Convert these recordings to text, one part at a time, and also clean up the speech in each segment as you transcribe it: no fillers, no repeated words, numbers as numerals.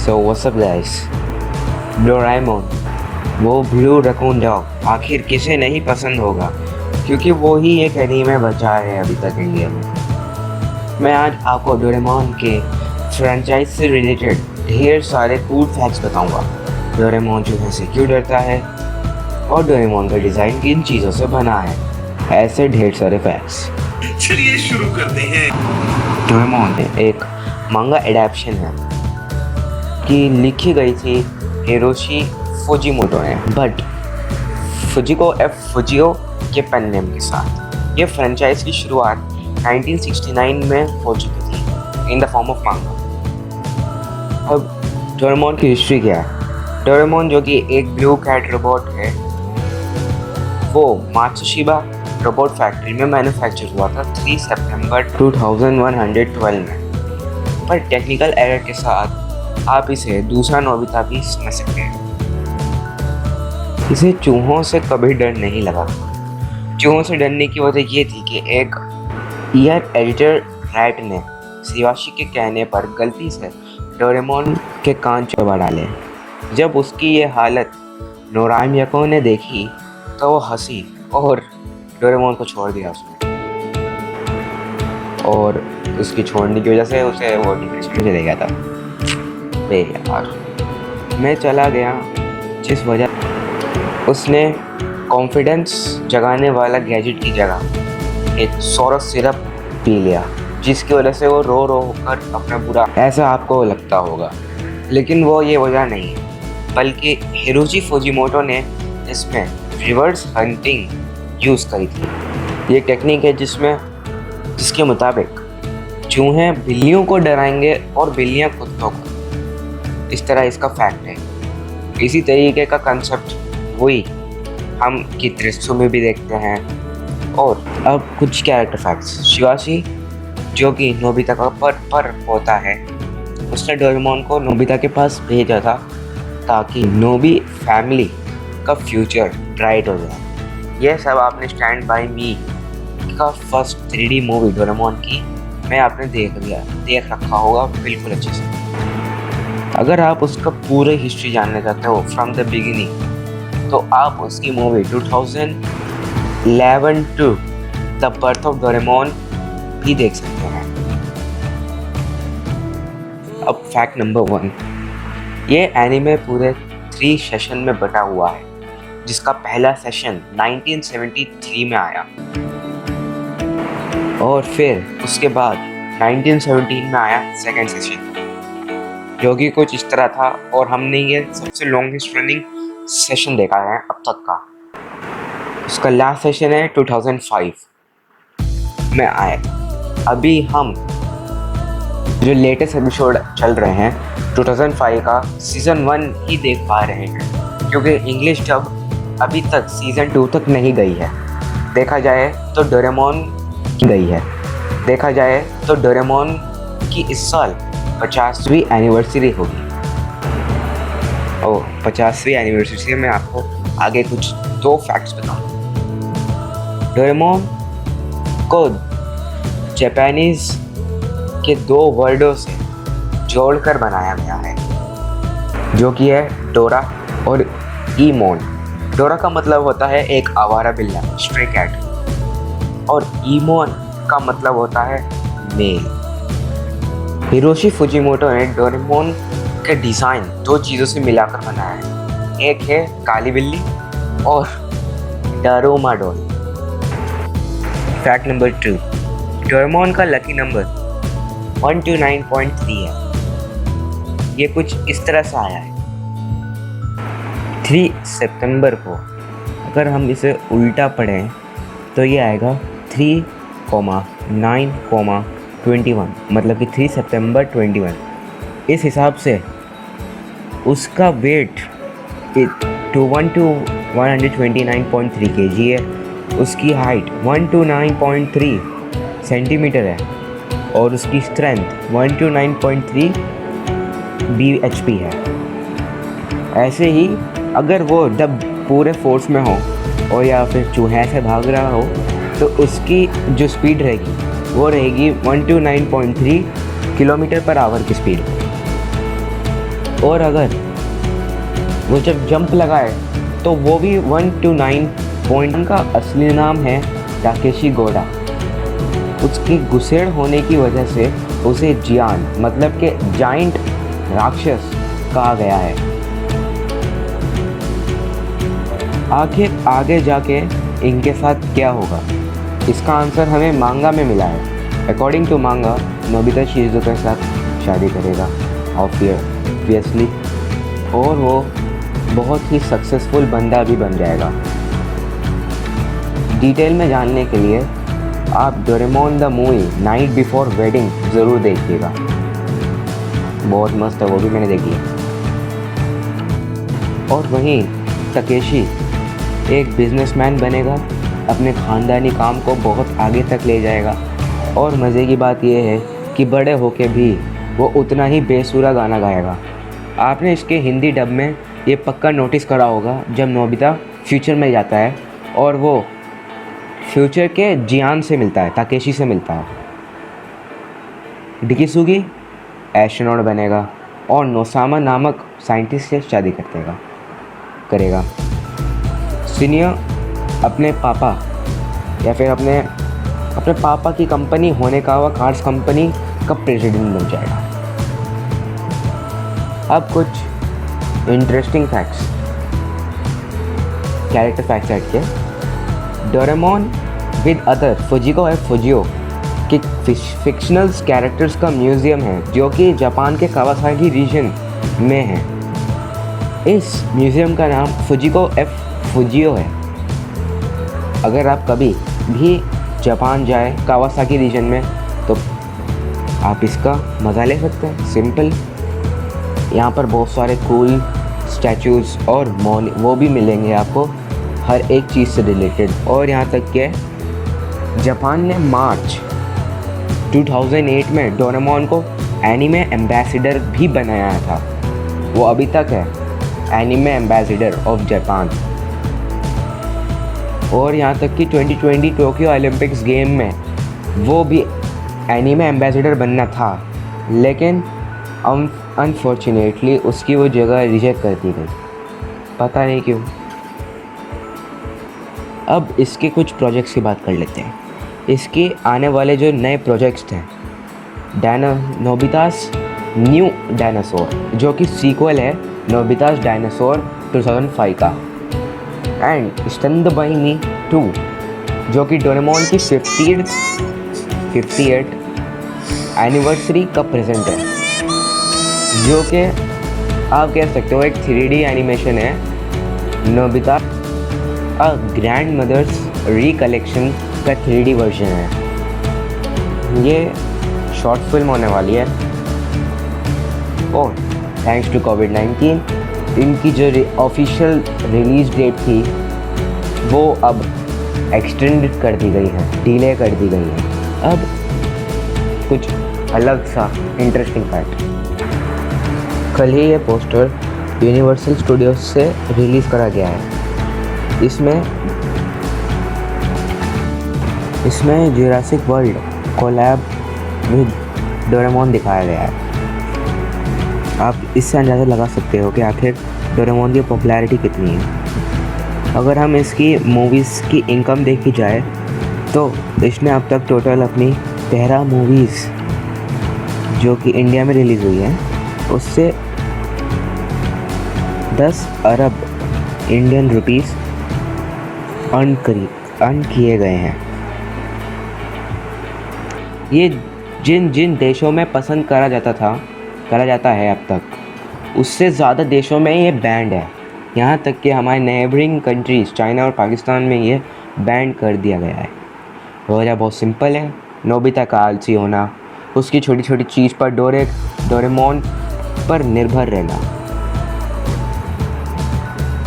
So what's up guys, Doraemon वो blue raccoon dog आखिर किसे नहीं पसंद होगा, क्योंकि वो ही एक एनीमे बचा है अभी तक इंडिया में। मैं आज आपको डोरेमोन के फ्रेंचाइज से रिलेटेड ढेर सारे कूल फैक्ट्स बताऊंगा। डोरेमोन चूहे से क्यों डरता है और डोरेमोन का डिज़ाइन किन चीज़ों से बना है, ऐसे ढेर सारे फैक्ट्स। चलिए शुरू करते हैं। डोरेमोन एक मांगा एडेप्शन है कि लिखी गई थी हिरोशी फुजिमोटो ने, बट फुजिको फुजियो के पेन नेम के साथ। ये फ्रेंचाइज की शुरुआत 1969 में हो चुकी थी इन द फॉर्म ऑफ मांगा। अब डोरेमोन की हिस्ट्री क्या है? डोरेमोन जो कि एक ब्लू कैट रोबोट है, वो मात्सुशिबा रोबोट फैक्ट्री में मैन्युफैक्चर हुआ था 3 सितंबर 2112 में। पर टेक्निकल एरर के साथ आप इसे दूसरा नोबिता भी समझ सकते हैं। इसे चूहों से कभी डर नहीं लगा। चूहों से डरने की वजह ये थी कि एक ईयर एडिटर रैट ने शिवाशी के कहने पर गलती से डोरेमोन के कान चबा डाले। जब उसकी ये हालत नोरामियाको ने देखी तो वो हंसी और डोरेमोन को छोड़ दिया उसने, और उसकी छोड़ने की वजह से उसे वो डिप्रेशन में चले गया था। बे यार, मैं चला गया जिस वजह उसने कॉन्फिडेंस जगाने वाला गैजेट की जगह एक सोरस सिरप पी लिया, जिसकी वजह से वो रो रो होकर अपना बुरा, ऐसा आपको लगता होगा, लेकिन वो ये वजह नहीं है, बल्कि हिरोशी फुजिमोटो ने इसमें रिवर्स हंटिंग यूज़ करी थी। ये टेक्निक है जिसके मुताबिक चूहे बिल्लियों को डराएंगे और बिल्लियां कुत्तों को। इस तरह इसका फैक्ट है। इसी तरीके का कंसेप्ट वही हम कित्रित्सु में भी देखते हैं। और अब कुछ कैरेक्टर फैक्ट्स। शिवाशी जो कि नोबिता का पर होता है, उसने डोरेमोन को नोबिता के पास भेजा था ताकि नोबी फैमिली का फ्यूचर ब्राइट हो जाए। यह सब आपने स्टैंड बाय मी का फर्स्ट 3D मूवी डोरेमोन की मैं आपने देख रखा होगा बिल्कुल अच्छे से। अगर आप उसका पूरा हिस्ट्री जानना चाहते हो फ्रॉम द बिगिनिंग, तो आप उसकी movie 2011 to the birth of Doraemon भी देख सकते हैं। अब फैक्ट नंबर 1, ये एनिमे पूरे 3 सेशन में बटा हुआ है, जिसका पहला सेशन 1973 में आया और फिर उसके बाद 1917 में आया सेकेंड सेशन, जो कि कुछ इस तरह था। और हमने ये सबसे लॉन्गेस्ट रनिंग सेशन देखा है अब तक का। उसका लास्ट सेशन है 2005 में आया। अभी हम जो लेटेस्ट एपिसोड चल रहे हैं 2005 का सीज़न 1 ही देख पा रहे हैं, क्योंकि इंग्लिश डब अभी तक सीज़न 2 तक नहीं गई है। देखा जाए तो डोरेमोन गई है। देखा जाए तो डोरेमोन की इस साल 50वीं एनिवर्सरी होगी। और 50वीं एनिवर्सरी से मैं आपको आगे कुछ 2 फैक्ट्स बताऊँ। डोरेमोन को जापानीज़ के 2 वर्डों से जोड़कर बनाया गया है, जो कि है डोरा और ईमोन। डोरा का मतलब होता है एक आवारा बिल्ला, स्ट्रे कैट, और ईमोन का मतलब होता है मेल। हिरोशी फुजिमोटो ने डोरेमोन के डिज़ाइन 2 चीज़ों से मिलाकर बनाया है। एक है काली बिल्ली और डारोमा डॉल। फैक्ट नंबर 2, डोरेमोन का लकी नंबर 129.3 है। ये कुछ इस तरह से आया है। 3 सितंबर को अगर हम इसे उल्टा पढ़ें तो ये आएगा 3,9,21, मतलब कि 3 सितंबर 21। इस हिसाब से उसका वेट 129.3 kg है। उसकी हाइट 129.3 सेंटीमीटर है और उसकी स्ट्रेंथ 129.3 bhp है। ऐसे ही अगर वो जब पूरे फोर्स में हो और या फिर चूहे से भाग रहा हो, तो उसकी जो स्पीड रहेगी वो रहेगी 129.3 किलोमीटर पर आवर की स्पीड। और अगर वो जब जंप लगाए तो वो भी 1 to 9 पॉइंट का असली नाम है ताकेशी गोडा। उसकी गुस्सेड़ होने की वजह से उसे जियान मतलब कि जाइंट राक्षस कहा गया है। आखिर आगे जाके इनके साथ क्या होगा, इसका आंसर हमें मांगा में मिला है। अकॉर्डिंग टू मांगा, नोबिता शिजुका के साथ शादी करेगा ऑब्वियसली, और वो बहुत ही सक्सेसफुल बंदा भी बन जाएगा। डिटेल में जानने के लिए आप Doraemon the movie night before wedding ज़रूर देखिएगा, बहुत मस्त है, वो भी मैंने देखी है। और वहीं तकेशी एक बिजनेसमैन बनेगा, अपने ख़ानदानी काम को बहुत आगे तक ले जाएगा। और मज़े की बात यह है कि बड़े होके भी वो उतना ही बेसुरा गाना गाएगा। आपने इसके हिंदी डब में ये पक्का नोटिस करा होगा, जब नोबिता फ्यूचर में जाता है और वो फ्यूचर के जियान से मिलता है, ताकेशी से मिलता है। डिकिसुगी एस्ट्रोनॉट बनेगा और नोसामा नामक साइंटिस्ट से शादी करेगा। सीनियर अपने पापा या फिर अपने पापा की कंपनी होने का वह कार्स कंपनी का प्रेसिडेंट बन जाएगा। अब कुछ interesting facts, character facts add के। डोरेमोन विद अदर फुजिको है फुजियो कि फिक्शनल कैरेक्टर्स का म्यूज़ियम है जो कि जापान के कावासाकी रीजन में है। इस म्यूज़ियम का नाम फुजिको एफ फुजियो है। अगर आप कभी भी जापान जाए कावासाकी रीजन में तो आप इसका मज़ा ले सकते हैं। सिंपल, यहाँ पर बहुत सारे कूल स्टैचूज़ और वो भी मिलेंगे आपको, हर एक चीज़ से रिलेटेड। और यहाँ तक कि जापान ने मार्च 2008 में डोरेमोन को एनिमे एम्बेसडर भी बनाया था। वो अभी तक है एनिमे एम्बेसडर ऑफ जापान। और यहाँ तक कि 2020 टोक्यो ओलंपिक्स गेम में वो भी एनिमे एम्बेसडर बनना था, लेकिन अनफॉर्चुनेटली उसकी वो जगह रिजेक्ट कर दी गई, पता नहीं क्यों। अब इसके कुछ प्रोजेक्ट्स की बात कर लेते हैं। इसके आने वाले जो नए प्रोजेक्ट्स थे, नोबितास न्यू डायनासोर, जो कि सीक्वल है नोबितास डायनासोर 2005 का, एंड स्टैंड बाय मी 2 जो कि डोरेमोन की 58th एनिवर्सरी का प्रेजेंट है, जो कि आप कह सकते हो एक 3D एनिमेशन है। Nobita a grandmother's recollection का 3D वर्जन है। ये शॉर्ट फिल्म होने वाली है और थैंक्स टू कोविड-19 इनकी जो ऑफिशियल रिलीज़ डेट थी वो अब एक्सटेंड कर दी गई है, डिले कर दी गई है। अब कुछ अलग सा इंटरेस्टिंग फैक्ट, कल ही ये पोस्टर यूनिवर्सल स्टूडियोज से रिलीज़ करा गया है। इसमें Jurassic World collab with Doraemon दिखाया गया है। आप इससे अंदाज़ा लगा सकते हो कि आखिर डोरेमोन की पॉपुलैरिटी कितनी है। अगर हम इसकी मूवीज़ की इनकम देखी जाए तो इसने अब तक टोटल अपनी 13 मूवीज़ जो कि इंडिया में रिलीज़ हुई है उससे 10 अरब इंडियन रुपीस अर्न किए गए हैं। ये जिन देशों में पसंद करा जाता है अब तक, उससे ज़्यादा देशों में ये बैंड है। यहाँ तक कि हमारे नेबरिंग कंट्रीज़ चाइना और पाकिस्तान में ये बैंड कर दिया गया है। वजह बहुत सिंपल है, नोबिता का आलसी होना, उसकी छोटी छोटी चीज़ पर डोरेमोन पर निर्भर रहना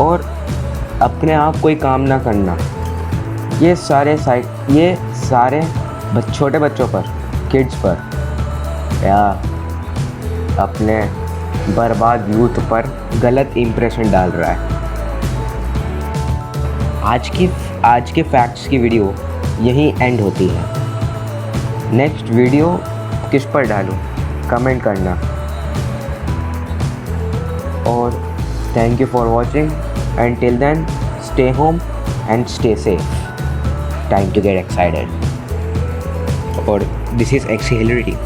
और अपने आप कोई काम ना करना। ये सारे छोटे बच्चों पर, किड्स पर या अपने बर्बाद यूथ पर गलत इम्प्रेशन डाल रहा है। आज के फैक्ट्स की वीडियो यहीं एंड होती है। नेक्स्ट वीडियो किस पर डालूं कमेंट करना। और thank you for watching and till then stay home and stay safe. Time to get excited. और दिस इज एक्सीलरेटिंग.